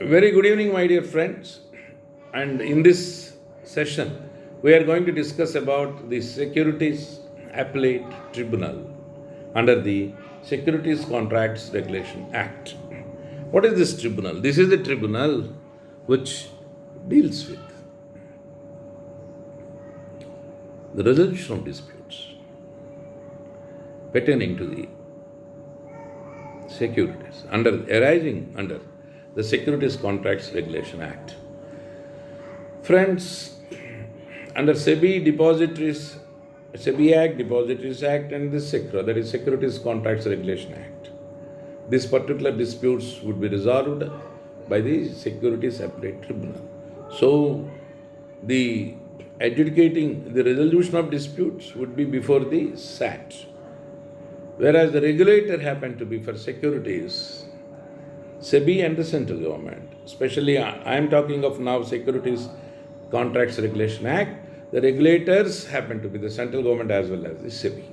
Very good evening, my dear friends. And in this session, we are going to discuss about the Securities Appellate Tribunal under the Securities Contracts Regulation Act. What is this tribunal? This is the tribunal which deals with the resolution of disputes pertaining to the securities arising under the Securities Contracts Regulation Act. Friends, under SEBI Act, Depositories Act, and this SECRA, that is Securities Contracts Regulation Act, these particular disputes would be resolved by the Securities Appellate Tribunal. So, the adjudicating the resolution of disputes would be before the SAT, whereas the regulator happened to be for securities SEBI and the central government. Especially, I am talking of now Securities Contracts Regulation Act. The regulators happen to be the central government as well as the SEBI.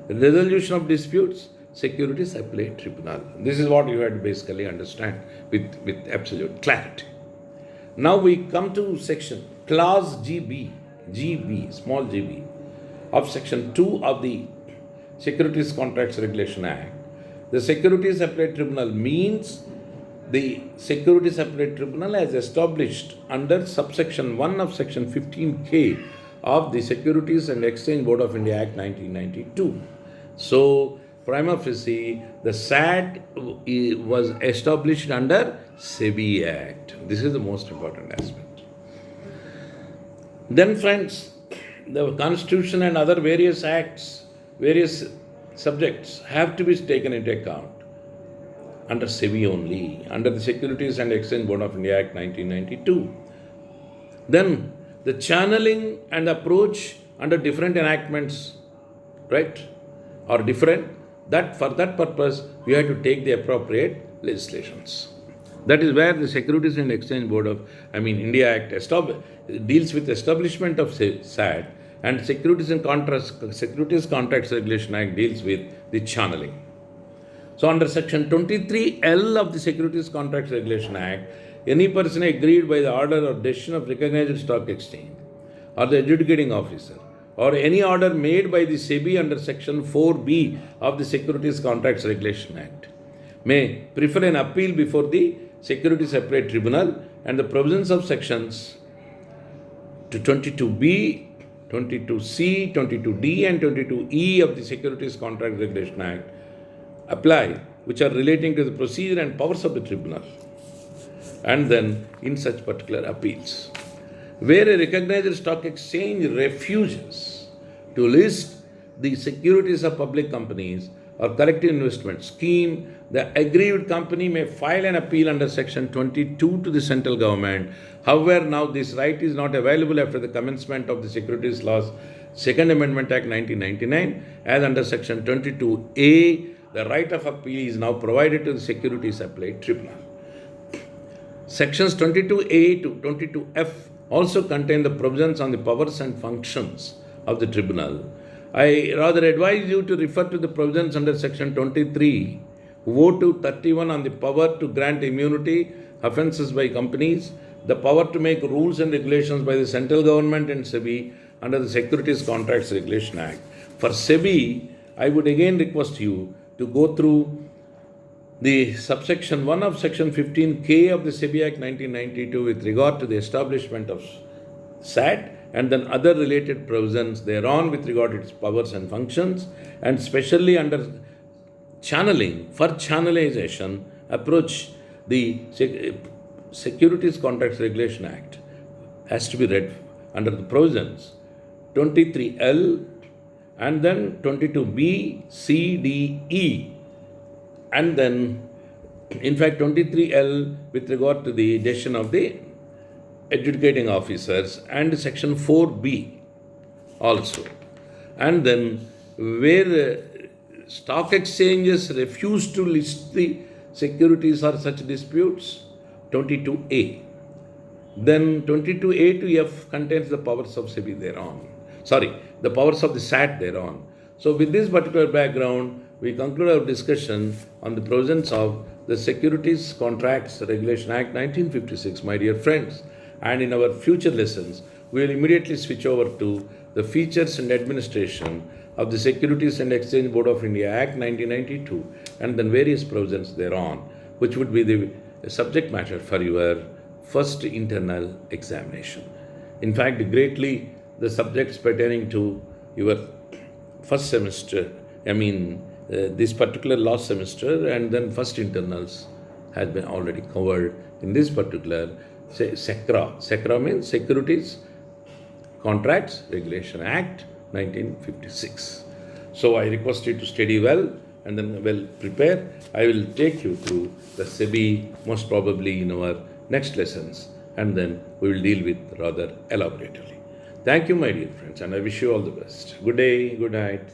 The resolution of disputes, Securities Appellate Tribunal. This is what you had to basically understand with absolute clarity. Now we come to section clause GB, small gb, of section 2 of the Securities Contracts Regulation Act. The Securities Appellate Tribunal means the Securities Appellate Tribunal as established under subsection 1 of section 15K of the Securities and Exchange Board of India Act 1992. So, prima facie, the SAT was established under SEBI Act. This is the most important aspect. Then, friends, the Constitution and other various acts, various subjects have to be taken into account under SEBI only, under the Securities and Exchange Board of India Act 1992. Then the channeling and approach under different enactments, right, are different. That for that purpose, we have to take the appropriate legislations. That is where the Securities and Exchange Board of, India Act deals with establishment of SAT, and Securities Contracts Regulation Act deals with the channeling. So, under section 23L of the Securities Contracts Regulation Act, any person aggrieved by the order or decision of recognized stock exchange or the adjudicating officer or any order made by the SEBI under section 4B of the Securities Contracts Regulation Act may prefer an appeal before the Securities Appellate Tribunal, and the provisions of sections 22B, 22C, 22D and 22E of the Securities Contract Regulation Act apply, which are relating to the procedure and powers of the tribunal, and then in such particular appeals. Where a recognized stock exchange refuses to list the securities of public companies or collective investment scheme, the aggrieved company may file an appeal under section 22 to the central government. However, now this right is not available after the commencement of the Securities Laws Second Amendment Act 1999, as under section 22A, the right of appeal is now provided to the Securities Appellate Tribunal. Sections 22A to 22F also contain the provisions on the powers and functions of the tribunal. I rather advise you to refer to the provisions under section 23, O to 31 on the power to grant immunity offences by companies, the power to make rules and regulations by the central government and SEBI under the Securities Contracts Regulation Act. For SEBI, I would again request you to go through the subsection 1 of section 15K of the SEBI Act 1992 with regard to the establishment of SAT, and then other related provisions thereon with regard to its powers and functions, and especially under channeling, for channelization approach, the Securities Contracts Regulation Act has to be read under the provisions 23L and then 22B, C, D, E, and then in fact 23L with regard to the decision of the adjudicating officers, and section 4B also. And then where stock exchanges refuse to list the securities or such disputes, 22A. Then 22A to F contains the powers of SEBI thereon. The powers of the SAT thereon. So with this particular background, we conclude our discussion on the provisions of the Securities Contracts Regulation Act 1956, my dear friends. And in our future lessons, we will immediately switch over to the features and administration of the Securities and Exchange Board of India Act 1992 and then various provisions thereon, which would be the subject matter for your first internal examination. In fact, greatly the subjects pertaining to your first semester, this particular last semester and then first internals has been already covered in this particular SECRA. SECRA means Securities Contracts Regulation Act 1956. So I request you to study well and then well prepare. I will take you through the SEBI most probably in our next lessons and then we will deal with rather elaborately. Thank you, my dear friends, and I wish you all the best. Good day, good night.